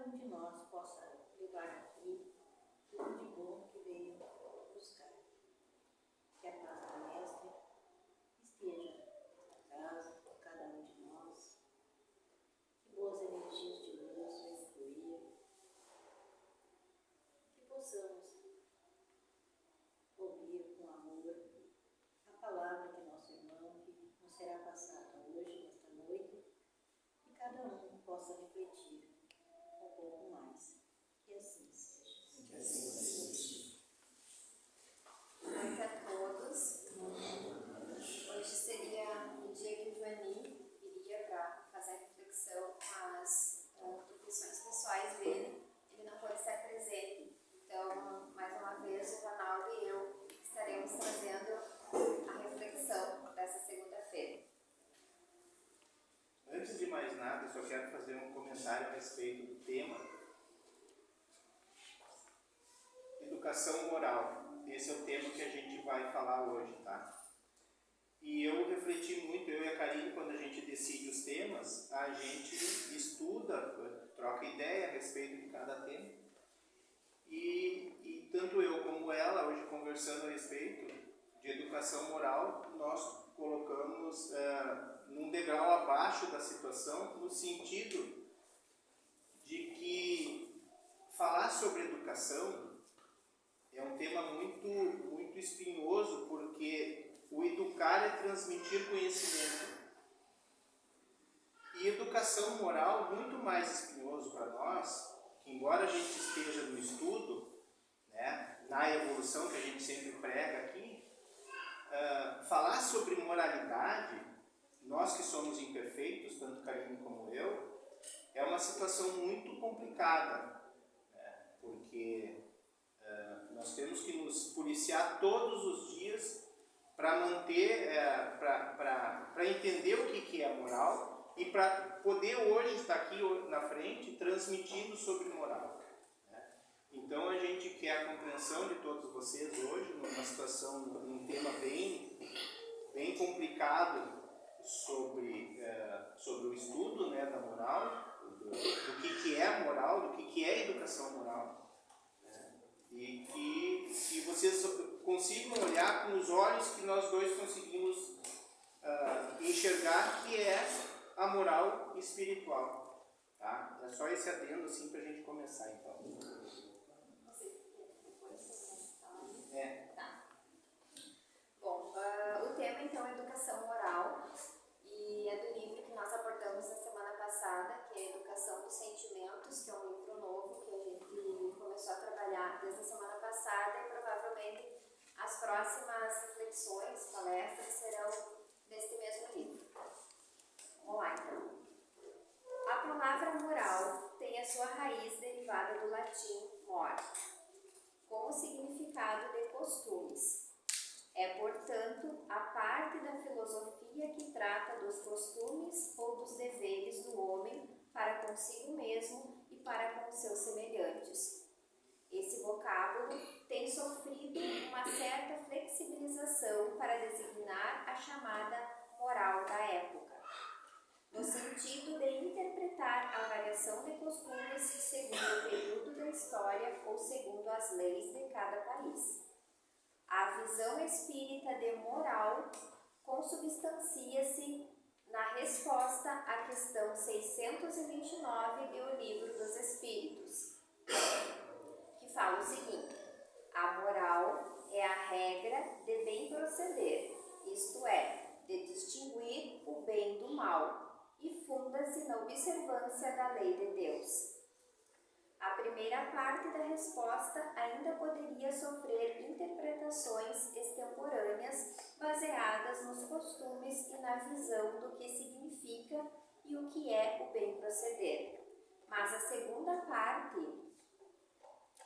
um de nós possa levar aqui tudo de bom que veio buscar. Que a paz do Mestre esteja na casa de cada um de nós, que boas energias de luz venham fluir, que possamos ouvir com amor a palavra de nosso irmão que nos será passada hoje, nesta noite, e cada um possa refletir um pouco mais. Que assim seja. Que assim seja. Noite a todos. Hoje seria o dia que o Joaninho iria para fazer a reflexão às profissões pessoais dele. Ele não pôde estar presente. Então, mais uma vez, o Ronaldo e eu estaremos trazendo a reflexão dessa segunda-feira. Antes de mais nada, eu só quero fazer um comentário a respeito do tema educação moral. Esse é o tema que a gente vai falar hoje, tá? E eu refleti muito, eu e a Karine, quando a gente decide os temas, a gente estuda, troca ideia a respeito de cada tema. E tanto eu como ela, hoje conversando a respeito de educação moral, nós colocamos num degrau abaixo da situação, no sentido de que falar sobre educação é um tema muito espinhoso, porque o educar é transmitir conhecimento. E educação moral, muito mais espinhoso para nós, que embora a gente esteja no estudo, né, na evolução que a gente sempre prega aqui, falar sobre moralidade, nós que somos imperfeitos, tanto Karine como eu, é uma situação muito complicada, né, porque nós temos que nos policiar todos os dias para manter, para entender o que é moral e para poder hoje estar aqui na frente transmitindo sobre moral. Né? Então a gente quer a compreensão de todos vocês hoje, numa situação, num tema bem complicado sobre o estudo, né, da moral, do que é moral, do que é educação moral. E que vocês consigam olhar com os olhos que nós dois conseguimos enxergar, que é a moral espiritual. Tá? É só esse adendo assim para a gente começar, então. Tá. Bom, o tema então é educação moral e é do livro que nós abordamos na semana passada, que é Educação dos Sentimentos, que é um livro novo que a gente começou a trabalhar desde a semana passada e provavelmente as próximas reflexões, palestras serão deste mesmo livro. Vamos lá então. A palavra moral tem a sua raiz derivada do latim mor, com o significado de costumes. É, portanto, a parte da filosofia que trata dos costumes ou dos deveres do homem para consigo mesmo e para com seus semelhantes. Esse vocábulo tem sofrido uma certa flexibilização para designar a chamada moral da época, no sentido de interpretar a variação de costumes segundo o período da história ou segundo as leis de cada país. A visão espírita de moral consubstancia-se na resposta à questão 629 do Livro dos Espíritos, que fala o seguinte: a moral é a regra de bem proceder, isto é, de distinguir o bem do mal, e funda-se na observância da lei de Deus. A primeira parte da resposta ainda poderia sofrer interpretações extemporâneas baseadas nos costumes e na visão do que significa e o que é o bem proceder. Mas a segunda parte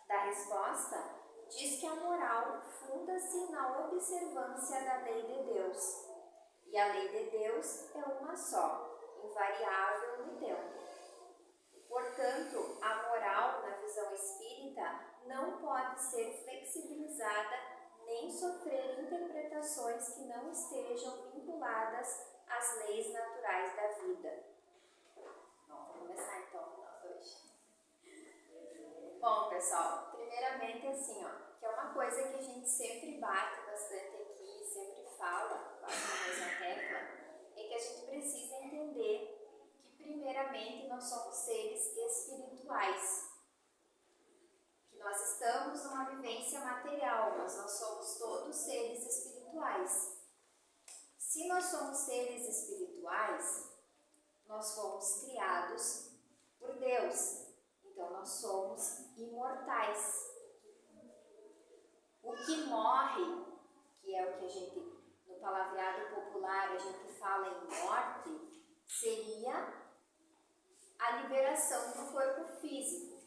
da resposta diz que a moral funda-se na observância da lei de Deus. E a lei de Deus é uma só, invariável no tempo. Portanto, a moral, na visão espírita, não pode ser flexibilizada nem sofrer interpretações que não estejam vinculadas às leis naturais da vida. Bom, vamos começar então nós hoje. Bom, pessoal, primeiramente assim, ó, que é uma coisa que a gente sempre bate bastante aqui, sempre fala, bate na mesma tecla, é que a gente precisa entender que primeiramente nós somos seres espirituais. Que nós estamos numa vivência material, mas nós somos todos seres espirituais. Se nós somos seres espirituais, nós fomos criados por Deus. Então, nós somos imortais. O que morre, que é o que a gente, no palavreado popular, a gente fala em morte, seria a liberação do corpo físico.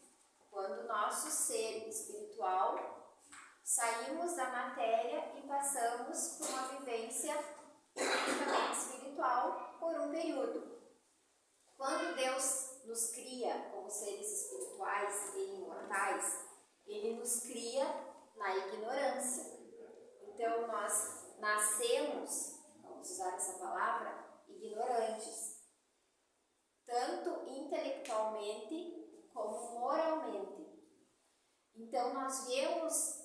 Quando o nosso ser espiritual saímos da matéria e passamos por uma vivência unicamente espiritual por um período. Quando Deus nos cria como seres espirituais e imortais, Ele nos cria na ignorância. Então nós nascemos, vamos usar essa palavra, ignorantes, tanto intelectualmente como moralmente. Então nós viemos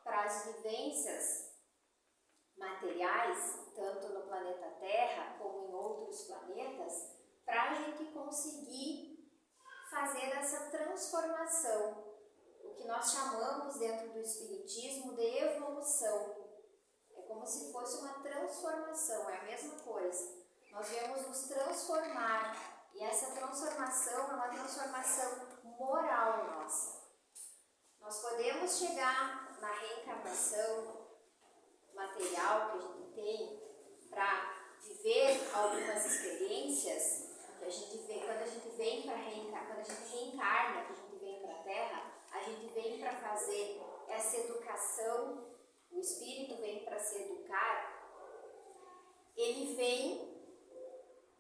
para as vivências materiais, tanto no planeta Terra como em outros planetas, para a gente conseguir fazer essa transformação, o que nós chamamos dentro do Espiritismo de evolução. É como se fosse uma transformação, é a mesma coisa. Nós viemos nos transformar, e essa transformação é uma transformação moral nossa. Nós podemos chegar na reencarnação material que a gente tem para viver algumas experiências que a gente vê, quando a gente vem para reencarnar, quando a gente reencarna, que a gente vem para a Terra, a gente vem para fazer essa educação, o espírito vem para se educar, ele vem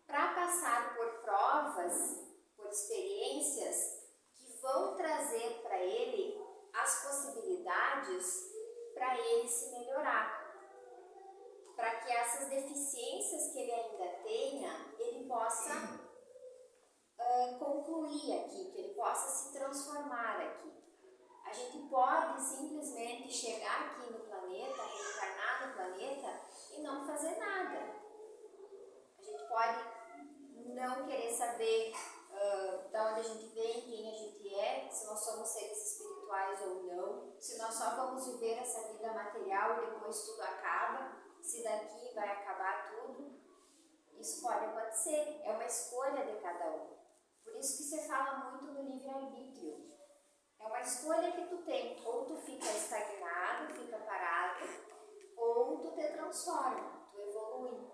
para passar por provas, por experiências que vão trazer para ele as possibilidades para ele se melhorar. Para que essas deficiências que ele ainda tenha, ele possa concluir aqui, que ele possa se transformar aqui. A gente pode simplesmente chegar aqui no planeta, reencarnar no planeta e não fazer nada. A gente pode não querer saber de onde a gente vem, quem a gente é, se nós somos seres espirituais ou não, se nós só vamos viver essa vida material e depois tudo acaba, se daqui vai acabar tudo. Isso pode acontecer, é uma escolha de cada um. Por isso que se fala muito no livre-arbítrio. É uma escolha que tu tem, ou tu fica estagnado, fica parado, ou tu te transforma, tu evolui.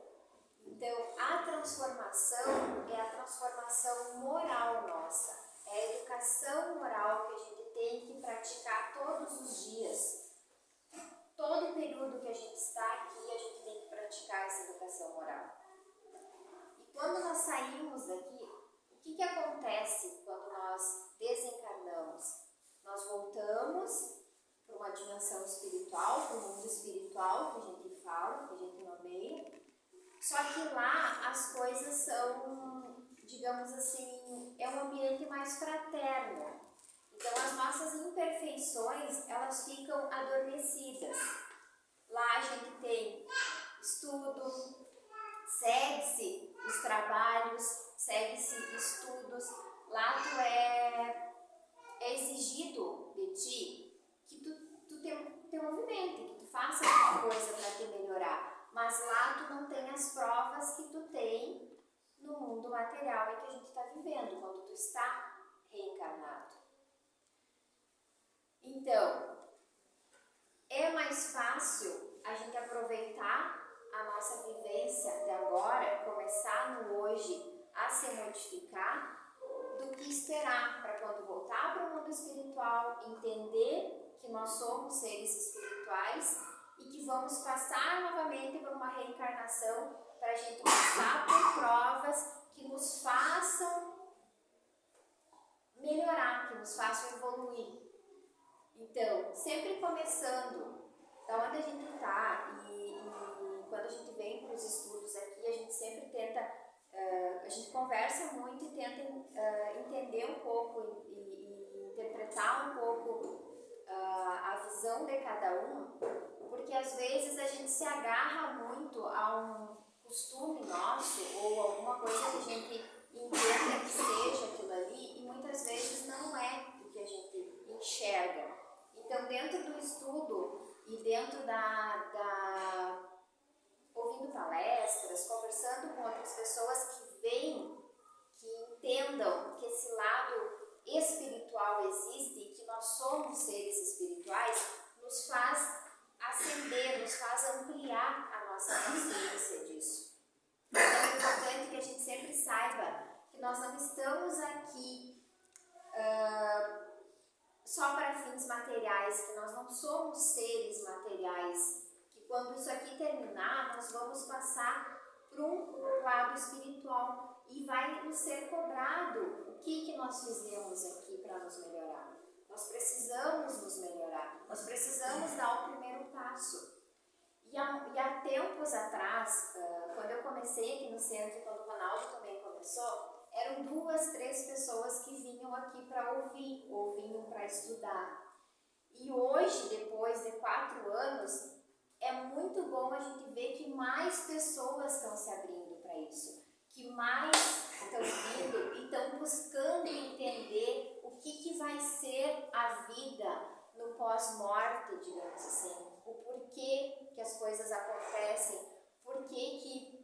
Então, a transformação é a transformação moral nossa, é a educação moral que a gente tem que praticar todos os dias. Todo período que a gente está aqui, a gente tem que praticar essa educação moral. E quando nós saímos daqui, o que acontece quando nós desencarnamos? Nós voltamos para uma dimensão espiritual, para o mundo espiritual que a gente fala, que a gente nomeia. Só que lá as coisas são, digamos assim, é um ambiente mais fraterno. Então as nossas imperfeições, elas ficam adormecidas. Lá a gente tem estudo, segue-se os trabalhos, segue-se estudos. Lá tu é exigido de ti que tu te movimente, que tu faça alguma coisa para te melhorar. Mas lá tu não tem as provas que tu tem no mundo material em que a gente está vivendo, quando tu está reencarnado. Então, é mais fácil a gente aproveitar a nossa vivência de agora, começar no hoje a se modificar, do que esperar para quando voltar para o mundo espiritual, entender que nós somos seres espirituais e que vamos passar novamente por uma reencarnação para a gente passar por provas que nos façam melhorar, que nos façam evoluir. Então, sempre começando da onde a gente está e quando a gente vem para os estudos aqui, a gente sempre tenta, a gente conversa muito e tenta entender um pouco e interpretar um pouco a visão de cada um, porque às vezes a gente se agarra muito a um costume nosso ou alguma coisa que a gente entenda que seja aquilo ali e muitas vezes não é o que a gente enxerga. Então, dentro do estudo e dentro ouvindo palestras, conversando com outras pessoas que veem, que entendam que esse lado espiritual existe e que nós somos seres espirituais, nos faz ascender, nos faz ampliar a nossa consciência disso. Então é importante que a gente sempre saiba que nós não estamos aqui só para fins materiais, que nós não somos seres materiais, que quando isso aqui terminar, nós vamos passar para um lado espiritual e vai nos ser cobrado o que nós fizemos aqui para nos melhorar. Nós precisamos nos melhorar, nós precisamos dar o primeiro passo. E há tempos atrás, quando eu comecei aqui no centro, quando o Ronaldo também começou, eram 2, 3 pessoas que vinham aqui para ouvir, ou vinham para estudar. E hoje, depois de 4 anos, é muito bom a gente ver que mais pessoas estão se abrindo para isso, que mais estão vindo e estão buscando entender o que vai ser a vida no pós-morte, digamos assim, o porquê que as coisas acontecem, porquê que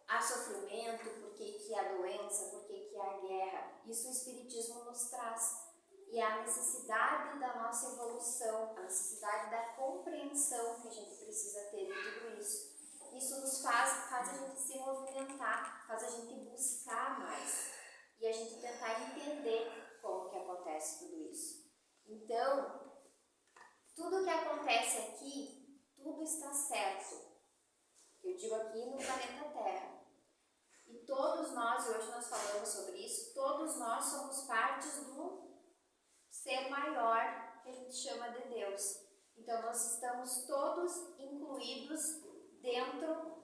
há sofrimento, porquê que há doença, porquê que há guerra. Isso o Espiritismo nos traz. E a necessidade da nossa evolução, a necessidade da compreensão que a gente precisa ter de tudo isso. Isso nos faz a gente se movimentar, faz a gente buscar mais e a gente tentar entender como que acontece tudo isso. Então, tudo que acontece aqui, tudo está certo. Eu digo aqui no planeta Terra. E todos nós, e hoje nós falamos sobre isso, todos nós somos partes do ser maior que a gente chama de Deus. Então nós estamos todos incluídos dentro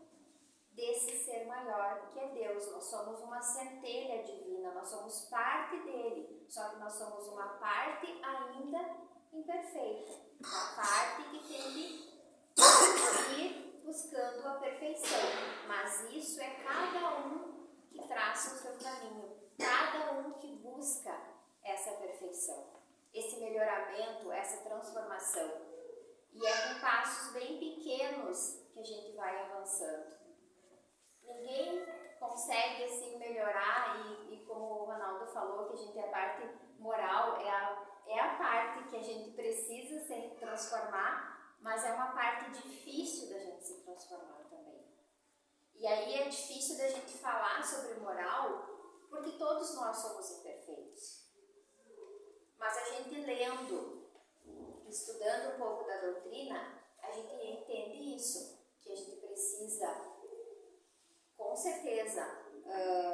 desse ser maior que é Deus. Nós somos uma centelha divina, nós somos parte dele, só que nós somos uma parte ainda imperfeita, uma parte que tem que ir buscando a perfeição, mas isso é cada um que traça o seu caminho, cada um que busca essa perfeição, esse melhoramento, essa transformação. E é com passos bem pequenos que a gente vai avançando. Ninguém consegue assim melhorar e como o Ronaldo falou, que a gente é a parte moral, é a parte que a gente precisa se transformar, mas é uma parte difícil da gente se transformar também. E aí é difícil da gente falar sobre moral, porque todos nós somos imperfeitos. Mas a gente lendo, estudando um pouco da doutrina, a gente entende isso, que a gente precisa, com certeza,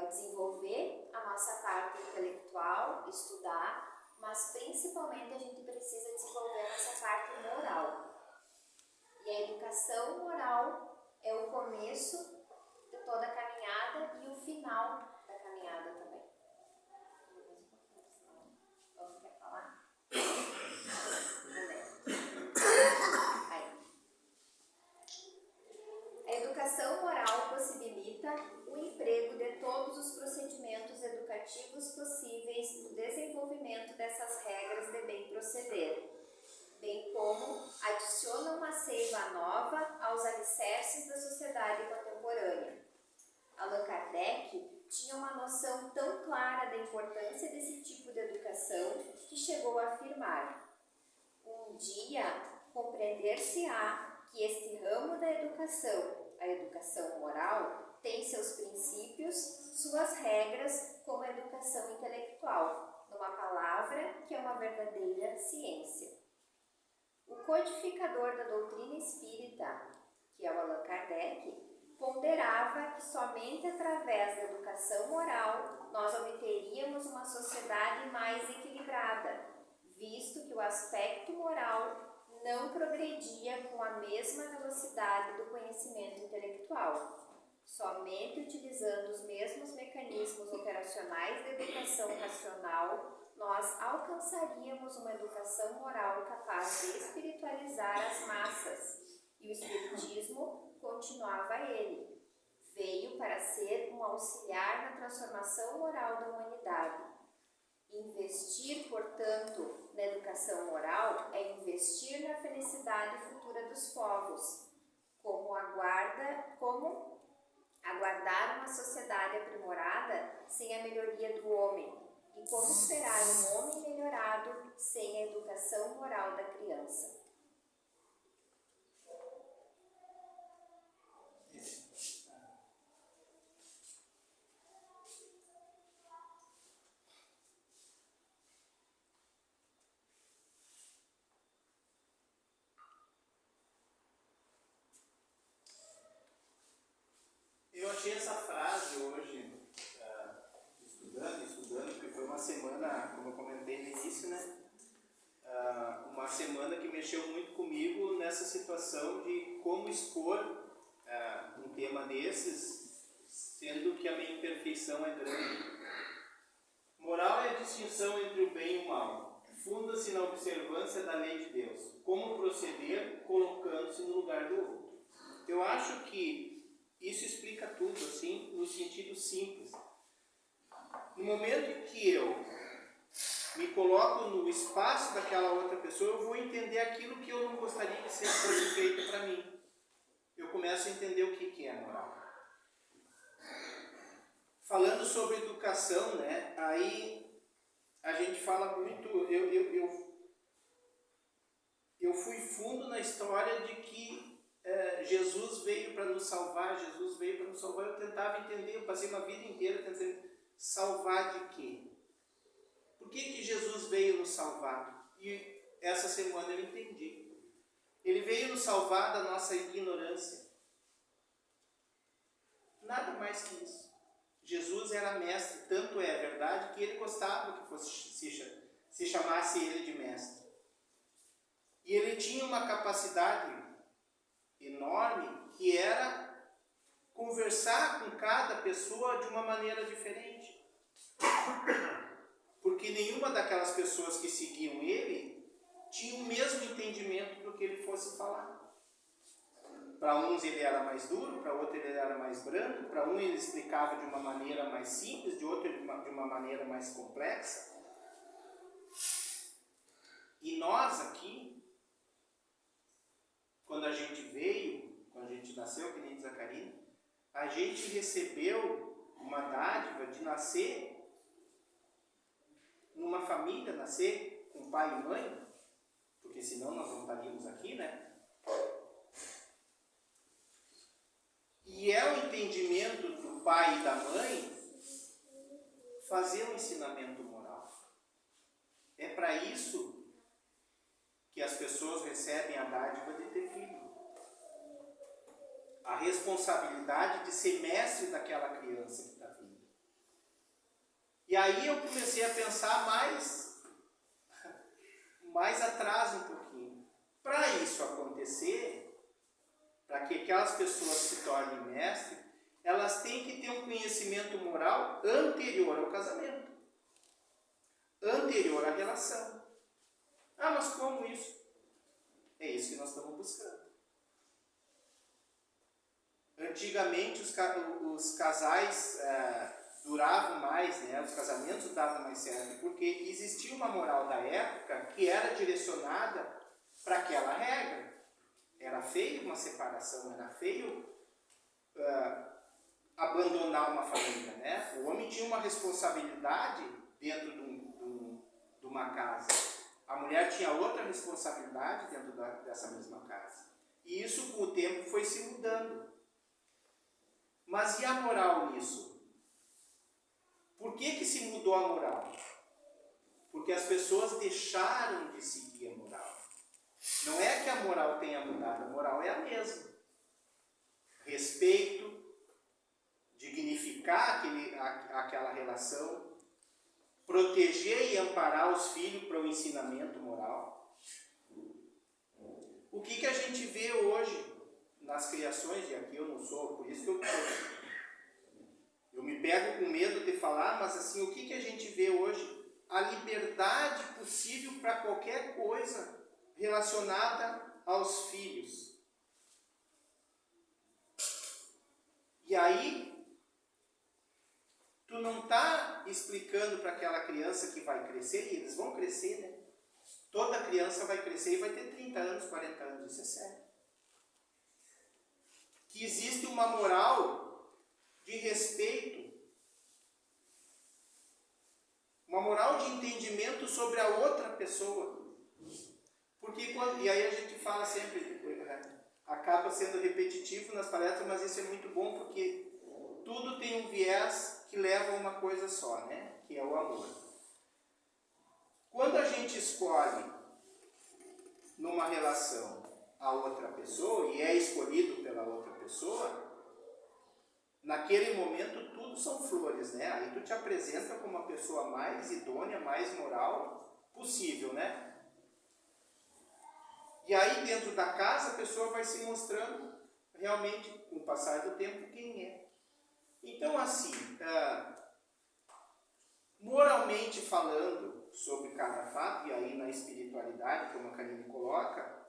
desenvolver a nossa parte intelectual, estudar, mas principalmente a gente precisa desenvolver a nossa parte moral. E a educação moral é o começo de toda a caminhada e o final da caminhada também. Vamos quer falar? A educação moral possibilita o emprego de todos os procedimentos educativos possíveis no desenvolvimento dessas regras de bem proceder, bem como adiciona uma seiva nova aos alicerces da sociedade contemporânea. Allan Kardec tinha uma noção tão clara da importância desse tipo de educação que chegou a afirmar: um dia compreender-se-á que este ramo da educação, a educação moral, tem seus princípios, suas regras como a educação intelectual, numa palavra que é uma verdadeira ciência. O codificador da doutrina espírita, que é o Allan Kardec, ponderava que somente através da educação moral nós obteríamos uma sociedade mais equilibrada, visto que o aspecto moral não progredia com a mesma velocidade do conhecimento intelectual. Somente utilizando os mesmos mecanismos operacionais da educação racional, nós alcançaríamos uma educação moral capaz de espiritualizar as massas. E o Espiritismo continuava ele. Veio para ser um auxiliar na transformação moral da humanidade. Investir, portanto, na educação moral é investir na felicidade futura dos povos, como aguardar uma sociedade aprimorada sem a melhoria do homem, e como esperar um homem melhorado sem a educação moral da criança. Eu achei essa frase hoje, estudando, porque foi uma semana, como eu comentei no início, né? Uma semana que mexeu muito comigo nessa situação de como expor um tema desses, sendo que a minha imperfeição é grande. Moral é a distinção entre o bem e o mal. Funda-se na observância da lei de Deus. Como proceder colocando-se no lugar do outro. Eu acho que isso explica tudo, assim, no sentido simples. No momento em que eu me coloco no espaço daquela outra pessoa, eu vou entender aquilo que eu não gostaria que fosse feito para mim. Eu começo a entender o que é moral. Falando sobre educação, né? Aí a gente fala muito. Eu fui fundo na história de que Jesus veio para nos salvar. Eu tentava entender, eu passei uma vida inteira tentando salvar de quê? Por que Jesus veio nos salvar? E essa semana eu entendi. Ele veio nos salvar da nossa ignorância. Nada mais que isso. Jesus era mestre, tanto é verdade que ele gostava que se chamasse ele de mestre. E ele tinha uma capacidade enorme que era conversar com cada pessoa de uma maneira diferente. Porque nenhuma daquelas pessoas que seguiam ele tinha o mesmo entendimento do que ele fosse falar. Para uns ele era mais duro, para outros ele era mais brando, para um ele explicava de uma maneira mais simples, de outro de uma maneira mais complexa. E nós aqui, quando a gente veio, quando a gente nasceu, que nem diz a Karina, a gente recebeu uma dádiva de nascer numa família, nascer com pai e mãe, porque senão nós não estaríamos aqui, né? E é o entendimento do pai e da mãe fazer um ensinamento moral. É para isso que as pessoas recebem a dádiva de ter filho. A responsabilidade de ser mestre daquela criança que está vindo. E aí eu comecei a pensar mais atrás um pouquinho. Para isso acontecer, para que aquelas pessoas se tornem mestres, elas têm que ter um conhecimento moral anterior ao casamento. Anterior à relação. Ah, mas como isso? É isso que nós estamos buscando. Antigamente os casais duravam mais, né? Os casamentos davam mais certo, porque existia uma moral da época que era direcionada para aquela regra. Era feio uma separação, era feio abandonar uma família, né? O homem tinha uma responsabilidade dentro de uma casa. A mulher tinha outra responsabilidade dentro dessa mesma casa. E isso com o tempo foi se mudando. Mas e a moral nisso? Por que se mudou a moral? Porque as pessoas deixaram de seguir a moral. Não é que a moral tenha mudado, a moral é a mesma. Respeito, dignificar aquela relação, proteger e amparar os filhos para o ensinamento moral. O que a gente vê hoje nas criações, e aqui eu não sou, por isso que eu me pego com medo de falar, mas assim, o que a gente vê hoje? A liberdade possível para qualquer coisa relacionada aos filhos. E aí, tu não está explicando para aquela criança que vai crescer, e eles vão crescer, né? Toda criança vai crescer e vai ter 30 anos, 40 anos, isso é sério. Que existe uma moral de respeito, uma moral de entendimento sobre a outra pessoa. Porque e aí a gente fala sempre, acaba sendo repetitivo nas palestras, mas isso é muito bom porque tudo tem um viés que leva a uma coisa só, né? Que é o amor. Quando a gente escolhe numa relação a outra pessoa e é escolhido pela outra pessoa, naquele momento tudo são flores, né? Aí tu te apresenta como a pessoa mais idônea, mais moral possível, né? E aí dentro da casa a pessoa vai se mostrando realmente, com o passar do tempo, quem é. Então assim, moralmente falando sobre cada fato, e aí na espiritualidade, como a Karine coloca,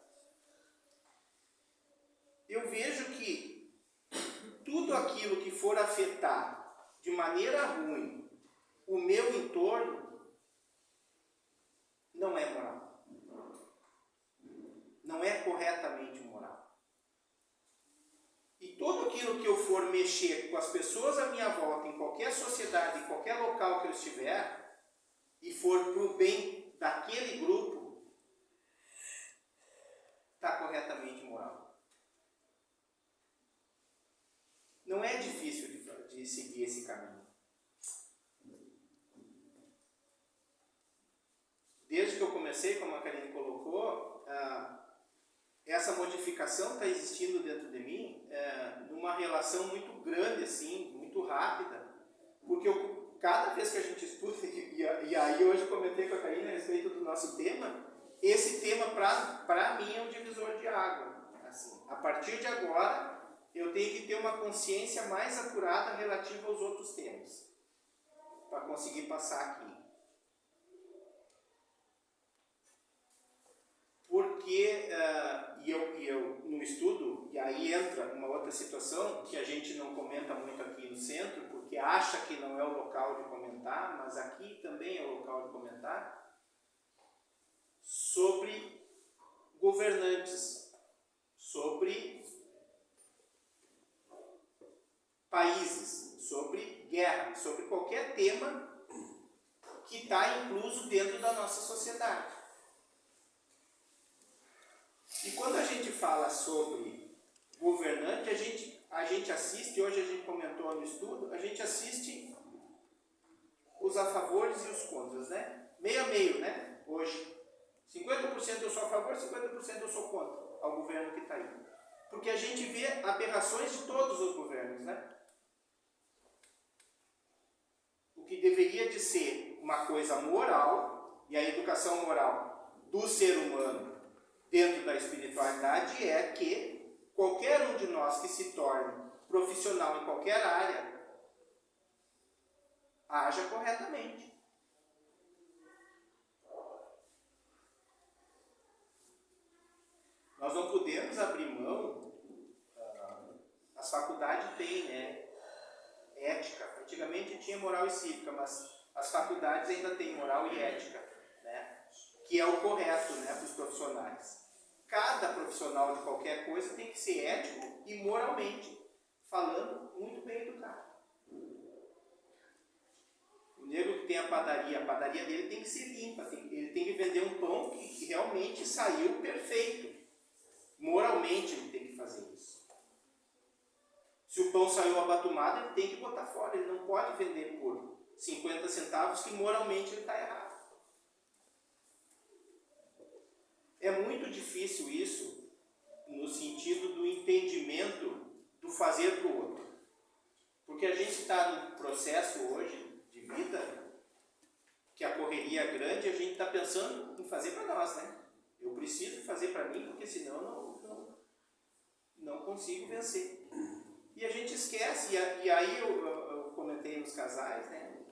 eu vejo que tudo aquilo que for afetar de maneira ruim o meu entorno não é moral. Não é corretamente moral. E tudo aquilo que eu for mexer com as pessoas à minha volta, em qualquer sociedade, em qualquer local que eu estiver, e for para o bem daquele grupo, está corretamente moral. Não é difícil de seguir esse caminho. Desde que eu comecei, como a Karine colocou, essa modificação está existindo dentro de mim numa relação muito grande, assim, muito rápida, porque cada vez que a gente estuda, e aí hoje eu comentei com a Karine a respeito do nosso tema, esse tema para mim é um divisor de água. Assim, a partir de agora, eu tenho que ter uma consciência mais apurada relativa aos outros temas, para conseguir passar aqui. Porque, eu no estudo, e aí entra uma outra situação que a gente não comenta muito aqui no centro, porque acha que não é o local de comentar, mas aqui também é o local de comentar, sobre governantes, sobre países, sobre guerra, sobre qualquer tema que está incluso dentro da nossa sociedade. E quando a gente fala sobre governante, a gente assiste, hoje a gente comentou no estudo, a gente assiste os a favores e os contras, né? Meio a meio, né? Hoje. 50% eu sou a favor, 50% eu sou contra ao governo que está aí. Porque a gente vê aberrações de todos os governos, né? O que deveria de ser uma coisa moral, e a educação moral do ser humano dentro da espiritualidade é que qualquer um de nós que se torne profissional em qualquer área haja corretamente. Nós não podemos abrir mão, as faculdades têm, né, ética. Antigamente tinha moral e cívica, mas as faculdades ainda têm moral e ética, né, que é o correto, né, para os profissionais. Cada profissional de qualquer coisa tem que ser ético e moralmente falando muito bem educado. O negro que tem a padaria dele tem que ser limpa, ele tem que vender um pão que realmente saiu perfeito. Moralmente ele tem que fazer isso. Se o pão saiu abatumado, ele tem que botar fora, ele não pode vender por 50 centavos, que moralmente ele está errado. É muito difícil isso no sentido do entendimento do fazer para o outro. Porque a gente está num processo hoje de vida, que a correria é grande, a gente está pensando em fazer para nós, né? Eu preciso fazer para mim, porque senão não consigo vencer. E a gente esquece, e aí eu comentei nos casais, né?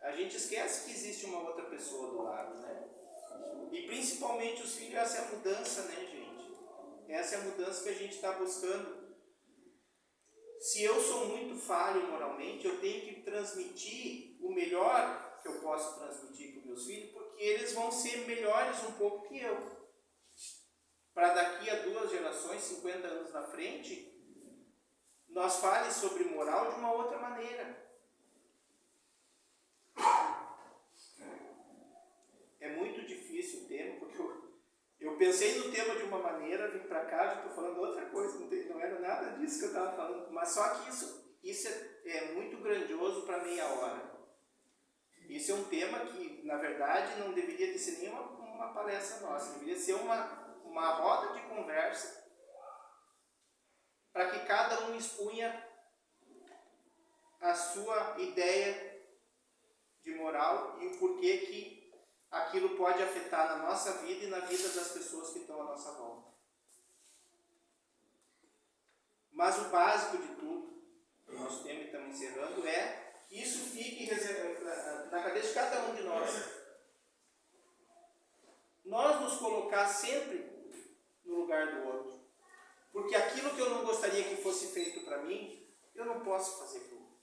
A gente esquece que existe uma outra pessoa do lado, né? E principalmente os filhos, essa é a mudança, né, gente? Essa é a mudança que a gente está buscando. Se eu sou muito falho moralmente, eu tenho que transmitir o melhor que eu posso transmitir para os meus filhos, porque eles vão ser melhores um pouco que eu. Para daqui a 2 gerações, 50 anos na frente, nós fale sobre moral de uma outra maneira. É muito difícil o tema, porque eu pensei no tema de uma maneira, vim para cá, já estou falando outra coisa, não era nada disso que eu estava falando, mas só que isso é muito grandioso para meia hora. Isso é um tema que, na verdade, não deveria de ser nem uma palestra nossa, deveria ser uma roda de conversa para que cada um expunha a sua ideia de moral e o porquê que aquilo pode afetar na nossa vida e na vida das pessoas que estão à nossa volta. Mas o básico de tudo, o nosso tema que estamos encerrando, é que isso fique na cabeça de cada um de nós. Nós nos colocar sempre no lugar do outro. Porque aquilo que eu não gostaria que fosse feito para mim, eu não posso fazer para o outro.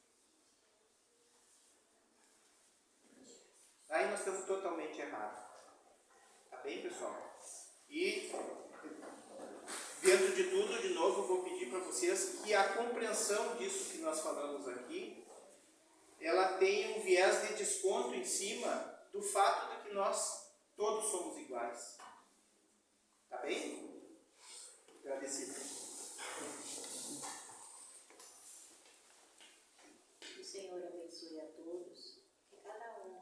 Aí nós estamos totalmente errados. Tá bem, pessoal? E, dentro de tudo, de novo, eu vou pedir para vocês que a compreensão disso que nós falamos aqui, ela tem um viés de desconto em cima do fato de que nós todos somos iguais. Tá bem? Agradecido. O Senhor abençoe a todos, que cada um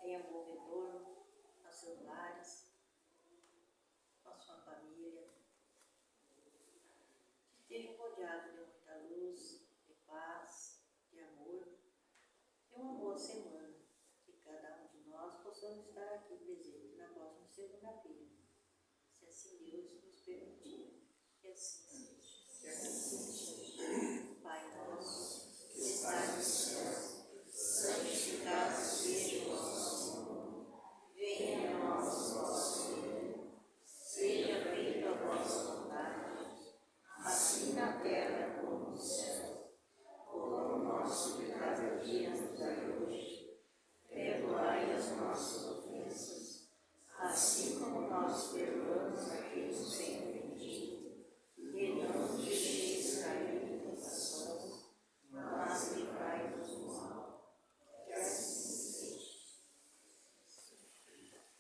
tenha um bom retorno aos seus lares, à sua família, que estejam rodeados de muita luz, de paz, de amor, e uma boa semana, que cada um de nós possamos estar aqui presente na próxima segunda-feira, se assim Deus nos permitir.